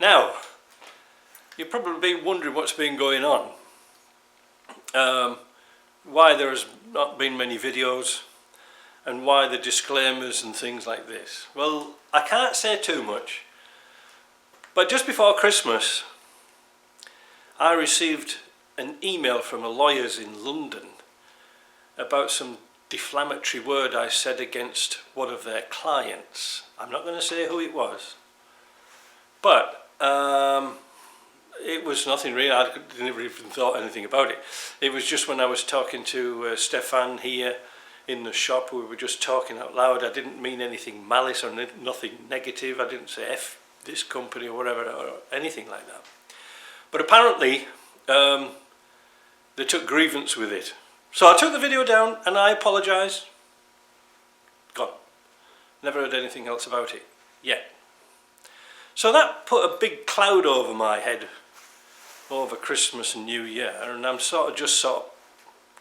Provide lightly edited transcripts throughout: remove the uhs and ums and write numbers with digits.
Now, you've probably been wondering what's been going on, why there's not been many videos, and why the disclaimers and things like this. Well, I can't say too much, but just before Christmas I received an email from a lawyers in London about some defamatory word I said against one of their clients. I'm not going to say who it was, but it was nothing really. I never even thought anything about it. It was just when I was talking to Stefan here in the shop, we were just talking out loud. I didn't mean anything malice or nothing negative. I didn't say F this company or whatever or anything like that. But apparently they took grievance with it. So I took the video down and I apologise. Gone. Never heard anything else about it yet. So that put a big cloud over my head over Christmas and New Year, and I'm sort of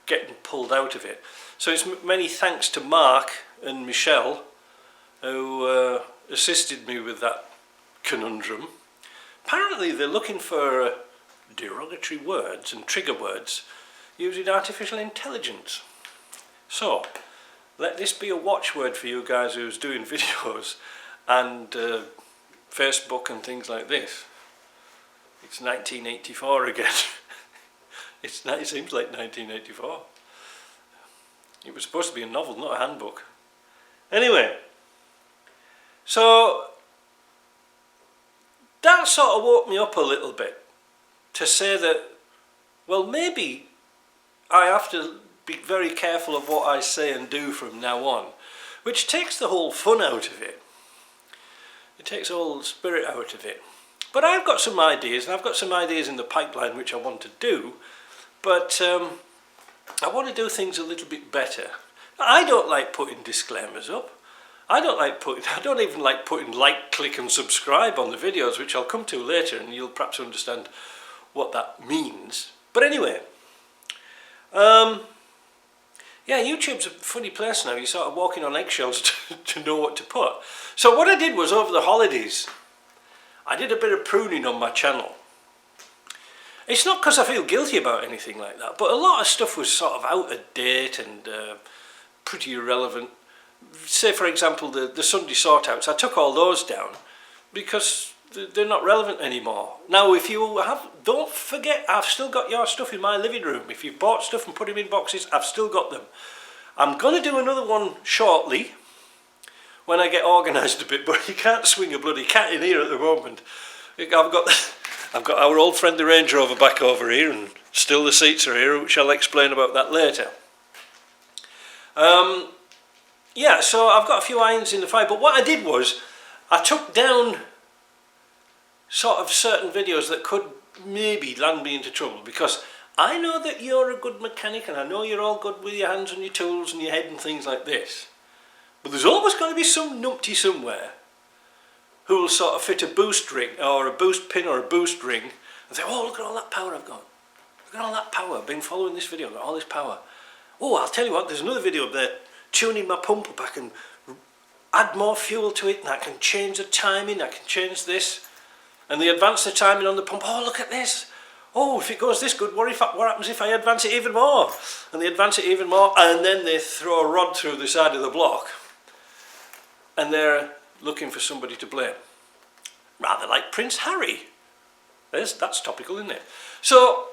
getting pulled out of it. So it's many thanks to Mark and Michelle who assisted me with that conundrum. Apparently they're looking for derogatory words and trigger words using artificial intelligence. So let this be a watchword for you guys who's doing videos and Facebook and things like this. It's 1984 again. It seems like 1984. It was supposed to be a novel, not a handbook. Anyway, so that sort of woke me up a little bit to say that, well, maybe I have to be very careful of what I say and do from now on, which takes the whole fun out of it. It takes all the spirit out of it. But I've got some ideas, and I've got some ideas in the pipeline which I want to do, but I want to do things a little bit better. I don't like putting disclaimers up. I don't even like putting like, click and subscribe on the videos, which I'll come to later, and you'll perhaps understand what that means. But anyway, yeah, YouTube's a funny place now. You're sort of walking on eggshells to know what to put. So what I did was, over the holidays, I did a bit of pruning on my channel. It's not because I feel guilty about anything like that, but a lot of stuff was sort of out of date and pretty irrelevant. Say, for example, the Sunday sort-outs. I took all those down because they're not relevant anymore. Now, if you don't forget, I've still got your stuff in my living room. If you've bought stuff and put them in boxes, I've still got them. I'm going to do another one shortly when I get organised a bit, but you can't swing a bloody cat in here at the moment. I've got our old friend the Range Rover back over here, and still the seats are here, which I'll explain about that later. Yeah, so I've got a few irons in the fire, but what I did was I took down sort of certain videos that could maybe land me into trouble, because I know that you're a good mechanic and I know you're all good with your hands and your tools and your head and things like this, but there's always going to be some numpty somewhere who will sort of fit a boost ring or a boost pin or a boost ring and say, oh, look at all that power I've got. Look at all that power. I've been following this video, I've got all this power. Oh, I'll tell you what, there's another video up there, tuning my pump up. I can add more fuel to it and I can change the timing, I can change this. And they advance the timing on the pump. Oh, look at this. Oh, if it goes this good, what happens if I advance it even more? And they advance it even more, and then they throw a rod through the side of the block. And they're looking for somebody to blame. Rather like Prince Harry. That's topical, isn't it? So,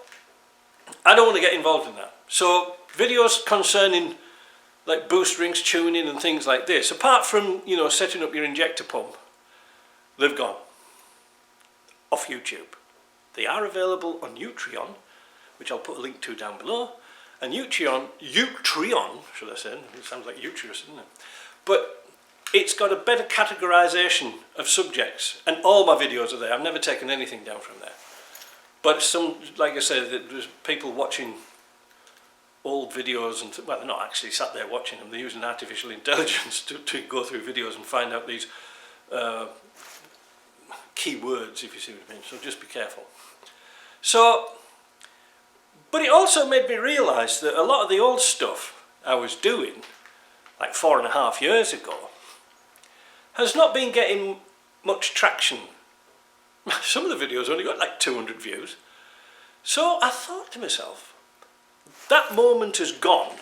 I don't want to get involved in that. So, videos concerning like boost rings, tuning and things like this, apart from, you know, setting up your injector pump, they've gone off YouTube. They are available on Utreon, which I'll put a link to down below. And Utreon, should I say? It sounds like uterus, doesn't it? But it's got a better categorization of subjects, and all my videos are there. I've never taken anything down from there. But some, like I said, there's people watching old videos, and well, they're not actually sat there watching them. They're using artificial intelligence to go through videos and find out these keywords, if you see what I mean. So just be careful. So, but it also made me realise that a lot of the old stuff I was doing, like 4.5 years ago, has not been getting much traction some of the videos only got like 200 views. So I thought to myself, that moment is gone.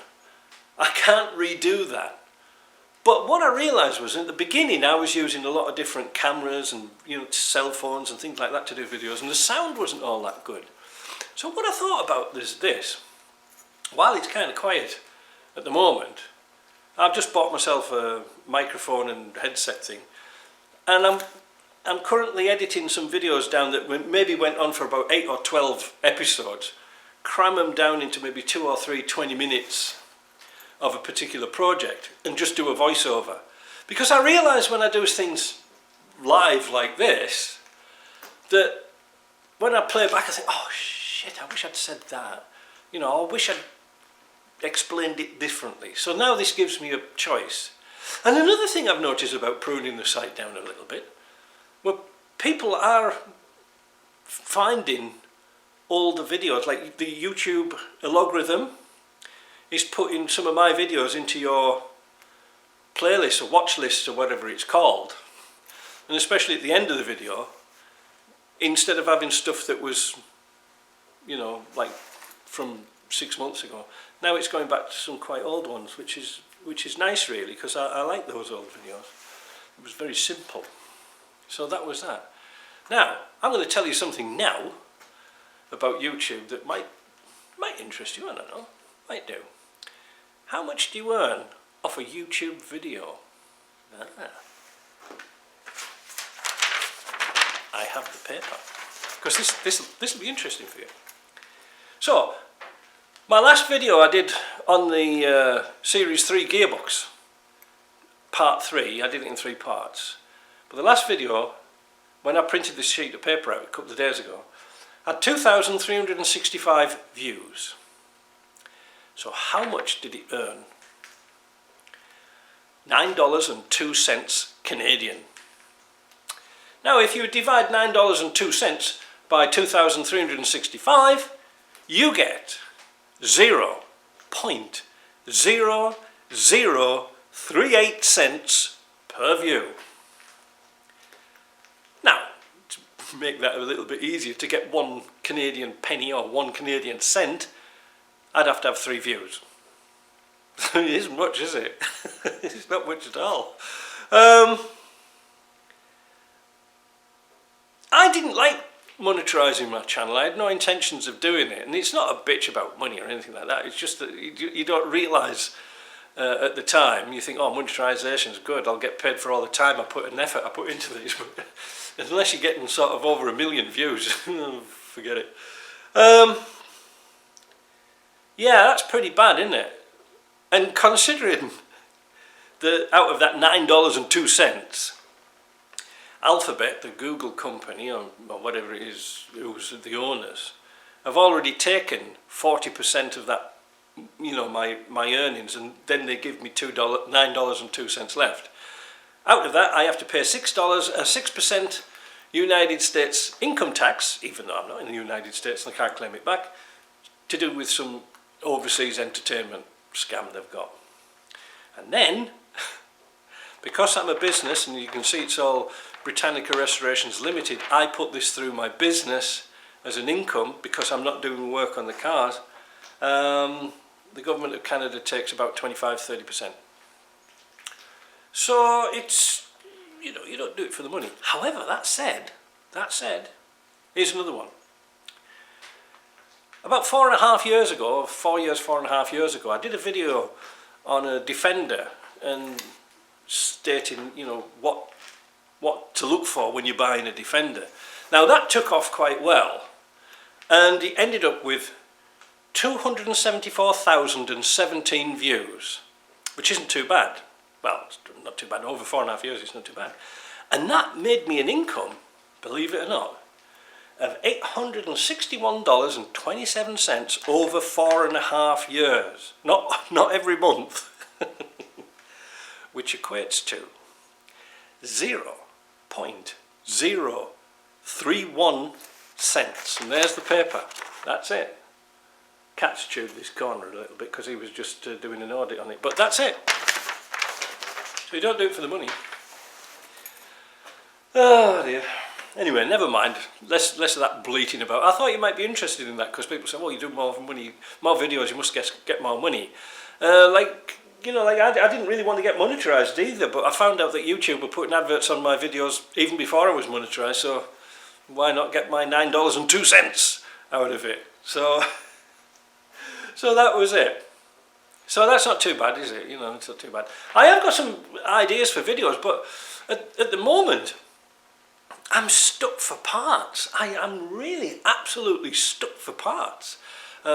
I can't redo that. But what I realised was, in the beginning I was using a lot of different cameras and cell phones and things like that to do videos, and the sound wasn't all that good. So what I thought about is this. While it's kind of quiet at the moment, I've just bought myself a microphone and headset thing, and I'm currently editing some videos down that maybe went on for about 8 or 12 episodes, cram them down into maybe 2 or 3 20 minutes of a particular project and just do a voiceover. Because I realise when I do things live like this, that when I play back I think, oh shit, I wish I'd said that. I wish I'd explained it differently. So now this gives me a choice. And another thing I've noticed about pruning the site down a little bit, well, people are finding all the videos, like the YouTube algorithm is putting some of my videos into your playlist or watch list or whatever it's called. And especially at the end of the video, instead of having stuff that was, like from 6 months ago, now it's going back to some quite old ones, which is nice really, because I like those old videos. It was very simple. So that was that. Now, I'm going to tell you something now about YouTube that might interest you, I don't know, might do. How much do you earn off a YouTube video? I have the paper, because this will be interesting for you. So, my last video I did on the Series 3 gearbox, part 3, I did it in 3 parts. But the last video, when I printed this sheet of paper out a couple of days ago, had 2,365 views. So how much did it earn? $9.02 Canadian. Now if you divide $9.02 by 2,365, you get 0.0038 cents per view. Now, to make that a little bit easier, to get 1 Canadian penny or 1 Canadian cent, I'd have to have 3 views. It isn't much, is it? It's not much at all. I didn't like monetarising my channel. I had no intentions of doing it, and it's not a bitch about money or anything like that. It's just that you don't realise at the time. You think, oh, monetisation's good, I'll get paid for all the time I put and effort I put into these. But unless you're getting sort of over 1 million views, forget it. Yeah, that's pretty bad, isn't it? And considering that out of that $9.02, Alphabet, the Google company, or whatever it is, who's the owners, have already taken 40% of that, my earnings, and then they give me $9.02 left. Out of that, I have to pay $6% United States income tax, even though I'm not in the United States and I can't claim it back, to do with some overseas entertainment scam they've got. And then, because I'm a business, and you can see it's all Britannica Restorations Limited, I put this through my business as an income because I'm not doing work on the cars. The government of Canada takes about 25–30%. So it's, you don't do it for the money. However, that said, here's another one. About 4.5 years ago, 4.5 years ago, I did a video on a Defender and stating, what to look for when you're buying a Defender. Now that took off quite well, and it ended up with 274,017 views, which isn't too bad. Well, it's not too bad. Over 4.5 years, it's not too bad. And that made me an income, believe it or not, of $861.27 over 4.5 years. Not every month. Which equates to 0.031 cents. And there's the paper. That's it. Cat's chewed this corner a little bit because he was just doing an audit on it. But that's it. So you don't do it for the money. Oh dear. Anyway, never mind. Less of that bleating about. I thought you might be interested in that because people say, "Well, you do more money, more videos. You must get more money." Like I didn't really want to get monetized either, but I found out that YouTube were putting adverts on my videos even before I was monetized. So why not get my $9.02 out of it? So that was it. So that's not too bad, is it? It's not too bad. I have got some ideas for videos, but at the moment, I'm stuck for parts. I am really absolutely stuck for parts.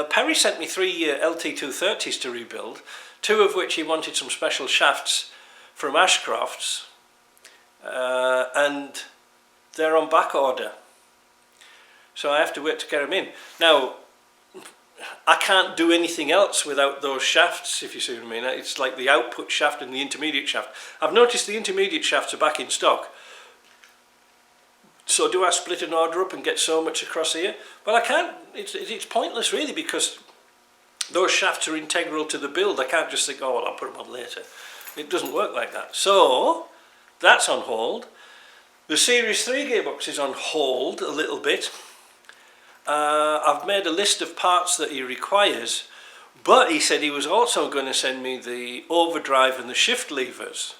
Perry sent me 3 LT230s to rebuild, 2 of which he wanted some special shafts from Ashcroft's, and they're on back order. So I have to wait to get them in. Now, I can't do anything else without those shafts, if you see what I mean. It's like the output shaft and the intermediate shaft. I've noticed the intermediate shafts are back in stock. So do I split an order up and get so much across here? Well, I can't. It's pointless really, because those shafts are integral to the build. I can't just think, oh, well, I'll put them on later. It doesn't work like that. So that's on hold. The Series 3 gearbox is on hold a little bit. I've made a list of parts that he requires, but he said he was also going to send me the overdrive and the shift levers.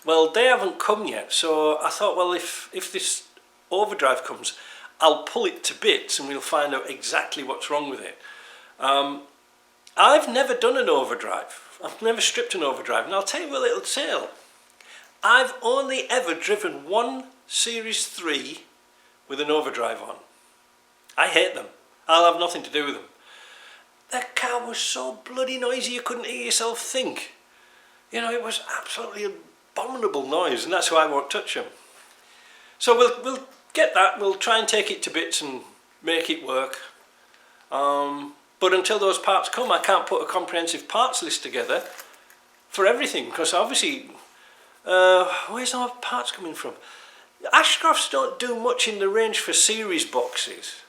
Well, they haven't come yet, so I thought, well, if this overdrive comes, I'll pull it to bits and we'll find out exactly what's wrong with it. I've never done an overdrive. I've never stripped an overdrive, and I'll tell you a little tale. I've only ever driven one Series 3 with an overdrive on. I hate them. I'll have nothing to do with them. That car was so bloody noisy you couldn't hear yourself think. It was absolutely abominable noise, and that's why I won't touch them. So we'll get that. We'll try and take it to bits and make it work. But until those parts come, I can't put a comprehensive parts list together for everything, because obviously, where's our parts coming from? Ashcrofts don't do much in the range for series boxes.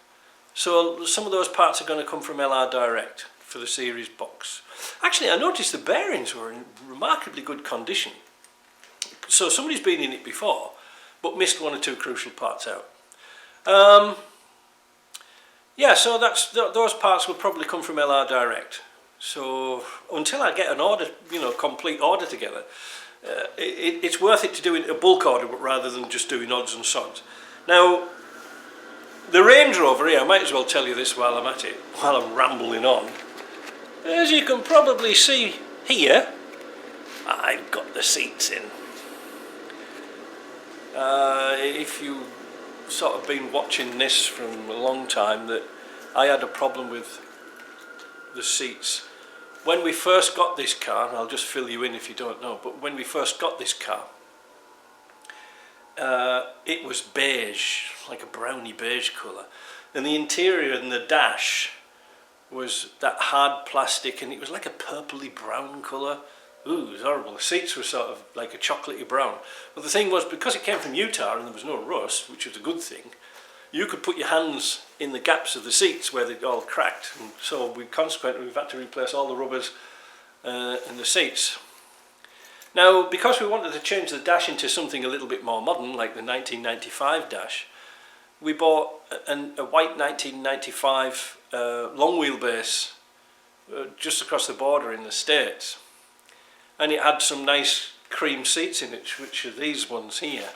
So some of those parts are going to come from LR Direct for the series box. Actually, I noticed the bearings were in remarkably good condition. So somebody's been in it before, but missed 1 or 2 crucial parts out. Yeah, so those parts will probably come from LR Direct. So until I get an order, complete order together, it's worth it to do it a bulk order, but rather than just doing odds and sods. Now, the Range Rover here, I might as well tell you this while I'm at it, while I'm rambling on. As you can probably see here, I've got the seats in. If you sort of been watching this from a long time, that I had a problem with the seats. When we first got this car, and I'll just fill you in if you don't know, but when we first got this car, it was beige, like a browny beige colour, and the interior and the dash was that hard plastic, and it was like a purpley brown colour. Ooh, it was horrible. The seats were sort of like a chocolatey brown. But the thing was, because it came from Utah and there was no rust, which was a good thing, you could put your hands in the gaps of the seats where they'd all cracked, and so we've had to replace all the rubbers in the seats. Now, because we wanted to change the dash into something a little bit more modern, like the 1995 dash, we bought a white 1995 long wheelbase just across the border in the States. And it had some nice cream seats in it, which are these ones here.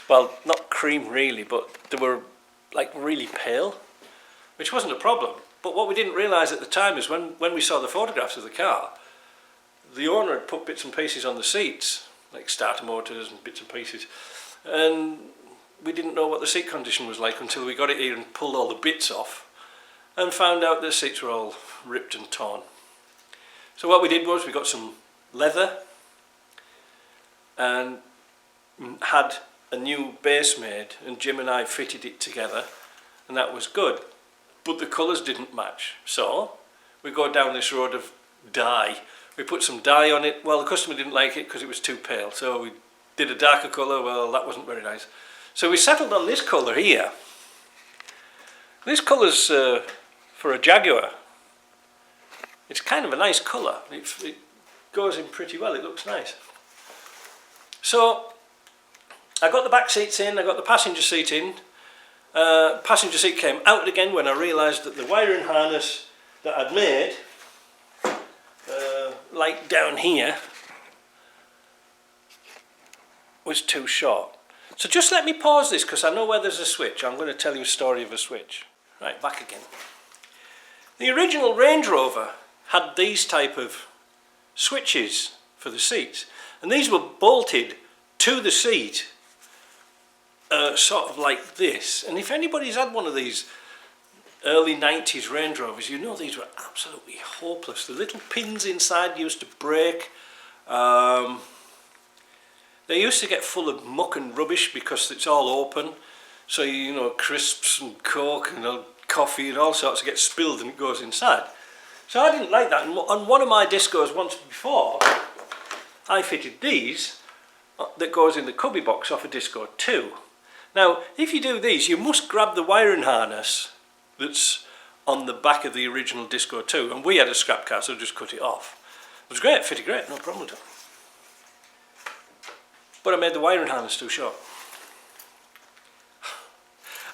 Well, not cream really, but they were like really pale, which wasn't a problem. But what we didn't realise at the time is when we saw the photographs of the car, the owner had put bits and pieces on the seats, like starter motors and bits and pieces, and we didn't know what the seat condition was like until we got it here and pulled all the bits off and found out the seats were all ripped and torn. So what we did was we got some leather and had a new base made, and Jim and I fitted it together, and that was good, but the colours didn't match. So we go down this road of dye. We put some dye on it. Well, the customer didn't like it because it was too pale, so we did a darker colour. Well, that wasn't very nice, so we settled on this colour here. This colour's for a Jaguar. It's kind of a nice colour. It goes in pretty well. It looks nice. So I got the back seats in, I got the passenger seat in. Passenger seat came out again when I realised that the wiring harness that I'd made, like down here, was too short. So just let me pause this because I know where there's a switch. I'm going to tell you a story of a switch. Right, back again. The original Range Rover had these type of switches for the seats, and these were bolted to the seat sort of like this. And if anybody's had one of these early 90s Range Rovers, you know these were absolutely hopeless. The little pins inside used to break. They used to get full of muck and rubbish because it's all open, so you know, crisps and coke and coffee and all sorts get spilled and it goes inside. So I didn't like that. And on one of my discos once before, I fitted these that goes in the cubby box off a Disco 2. Now, if you do these, you must grab the wiring harness that's on the back of the original Disco 2, and we had a scrap car, so just cut it off. It was great, fitted great, no problem at all. But I made the wiring harness too short.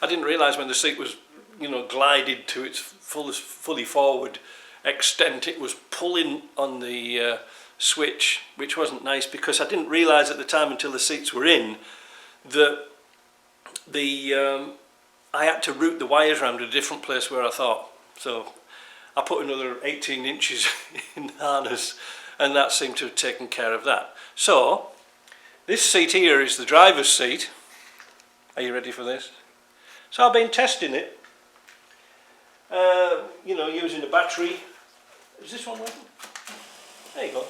I didn't realise when the seat was, you know, glided to its fully forward extent, it was pulling on the switch, which wasn't nice, because I didn't realise at the time until the seats were in that I had to route the wires around a different place where I thought. So I put another 18 inches in the harness, and that seemed to have taken care of that. So this seat here is the driver's seat. Are you ready for this? So I've been testing it, you know, using a battery. Is this one working? There you go.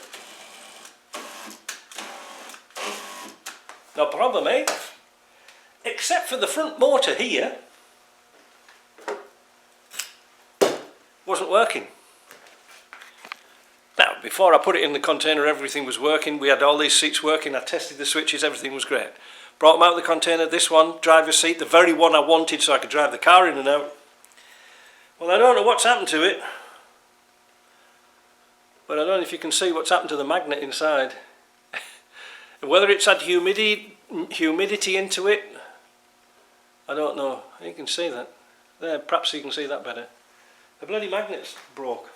No problem, eh? Except for the front motor here wasn't working. Now, before I put it in the container, everything was working. We had all these seats working. I tested the switches, everything was great. Brought them out of the container. This one, driver's seat, the very one I wanted so I could drive the car in and out. Well, I don't know what's happened to it, but I don't know if you can see what's happened to the magnet inside. Whether it's had humidity into it, I don't know. You can see that. There, perhaps you can see that better. The bloody magnet's broke.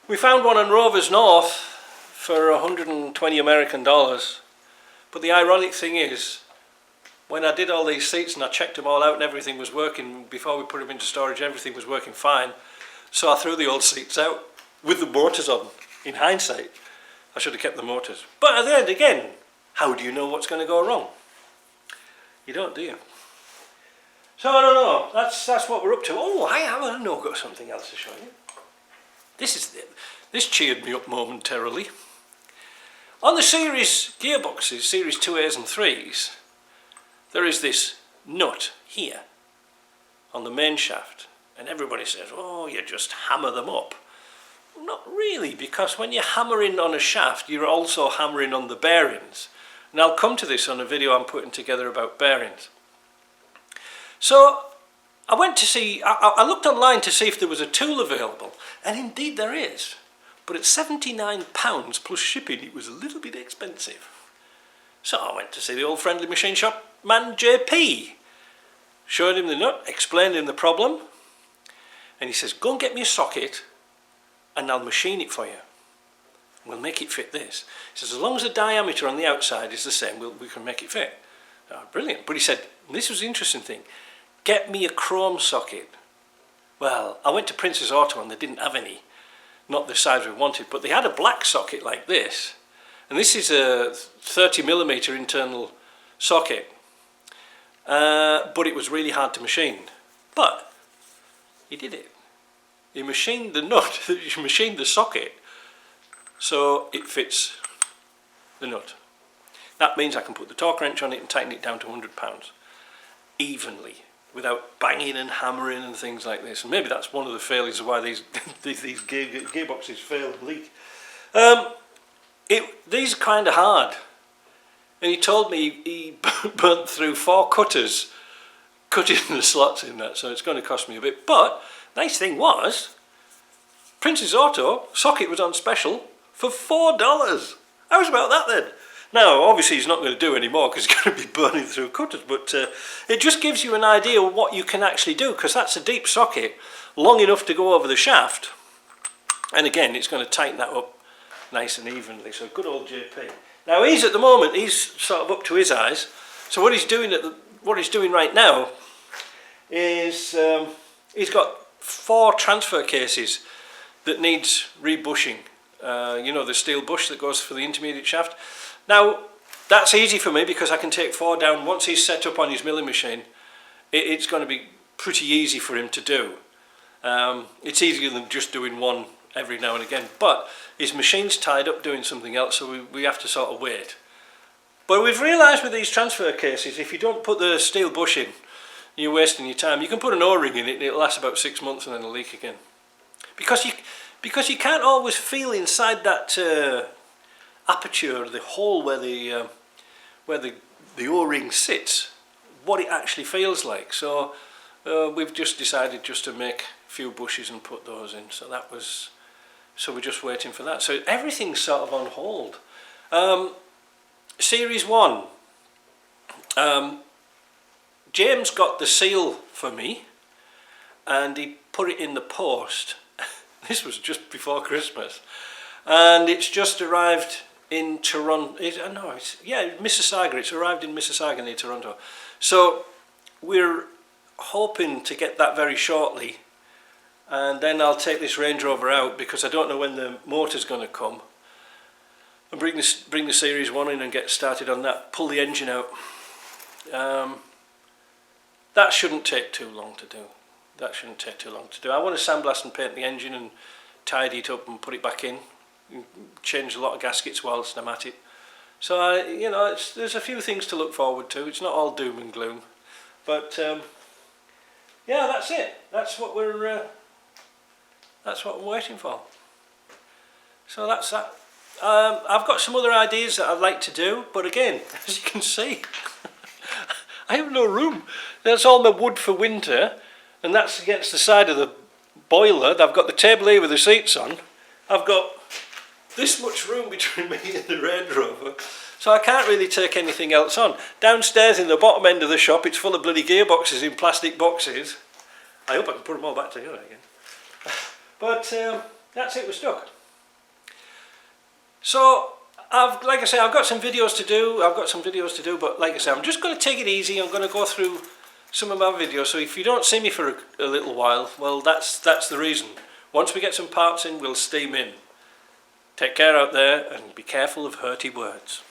We found one on Rovers North for 120 American dollars. But the ironic thing is, when I did all these seats and I checked them all out and everything was working, before we put them into storage, everything was working fine. So I threw the old seats out with the motors on. In hindsight, I should have kept the motors. But at the end, again, how do you know what's going to go wrong? You don't, do you? So I don't know. That's what we're up to. Oh, I know got something else to show you. This cheered me up momentarily. On the series gearboxes, series 2As and 3s, there is this nut here on the main shaft, and everybody says, oh, you just hammer them up. Not really, because when you're hammering on a shaft, you're also hammering on the bearings. And I'll come to this on a video I'm putting together about bearings. So I went to see, I looked online to see if there was a tool available, and indeed there is. But at £79 plus shipping, it was a little bit expensive. So I went to see the old friendly machine shop man JP. Showed him the nut, explained him the problem, and he says, go and get me a socket and I'll machine it for you. We'll make it fit this. He says, as long as the diameter on the outside is the same, we can make it fit. Oh, brilliant. But he said, and this was the interesting thing, get me a chrome socket. Well, I went to Prince's Auto and they didn't have any. Not the size we wanted, but they had a black socket like this. And this is a 30mm internal socket. But it was really hard to machine. But he did it. He machined the nut, he machined the socket, so it fits the nut. That means I can put the torque wrench on it and tighten it down to 100 pounds evenly, without banging and hammering and things like this. And maybe that's one of the failures of why these gearboxes fail and leak. These are kind of hard. And he told me he burnt through 4 cutters cutting the slots in that, so it's going to cost me a bit. But nice thing was, Prince's Auto socket was on special for $4. How was about that then? Now, obviously he's not going to do any more because he's going to be burning through cutters, but it just gives you an idea of what you can actually do, because that's a deep socket, long enough to go over the shaft, and again, it's going to tighten that up nice and evenly. So good old JP. Now he's at the moment, he's sort of up to his eyes, so what he's doing right now is he's got 4 transfer cases that needs rebushing. You know, the steel bush that goes for the intermediate shaft. Now that's easy for me because I can take 4 down. Once he's set up on his milling machine, it's going to be pretty easy for him to do. It's easier than just doing 1 every now and again, but his machine's tied up doing something else, so we have to sort of wait. But we've realised with these transfer cases, if you don't put the steel bush in, you're wasting your time. You can put an O-ring in it and it'll last about 6 months and then it'll leak again. Because you can't always feel inside that aperture, the hole where the O-ring sits, what it actually feels like. So we've just decided just to make a few bushes and put those in. So we're just waiting for that. So everything's sort of on hold. Series 1. James got the seal for me and he put it in the post. This was just before Christmas, and it's just arrived in Toronto. Mississauga. It's arrived in Mississauga near Toronto. So we're hoping to get that very shortly, and then I'll take this Range Rover out because I don't know when the motor's going to come, and bring the Series 1 in and get started on that. Pull the engine out. That shouldn't take too long to do. I want to sandblast and paint the engine and tidy it up and put it back in. Change a lot of gaskets whilst I'm at it. So there's a few things to look forward to. It's not all doom and gloom, but yeah, that's it. That's what we're waiting for. So that's that. I've got some other ideas that I'd like to do, but again, as you can see, I have no room. That's all my wood for winter, and that's against the side of the boiler. I've got the table here with the seats on. I've got this much room between me and the Range Rover, so I can't really take anything else on. Downstairs in the bottom end of the shop, it's full of bloody gearboxes in plastic boxes. I hope I can put them all back together again. But that's it, we're stuck. So like I say, I've got some videos to do. But like I say, I'm just going to take it easy. I'm going to go through some of my videos. So if you don't see me for a little while, well, that's the reason. Once we get some parts in, we'll steam in. Take care out there and be careful of hurty words.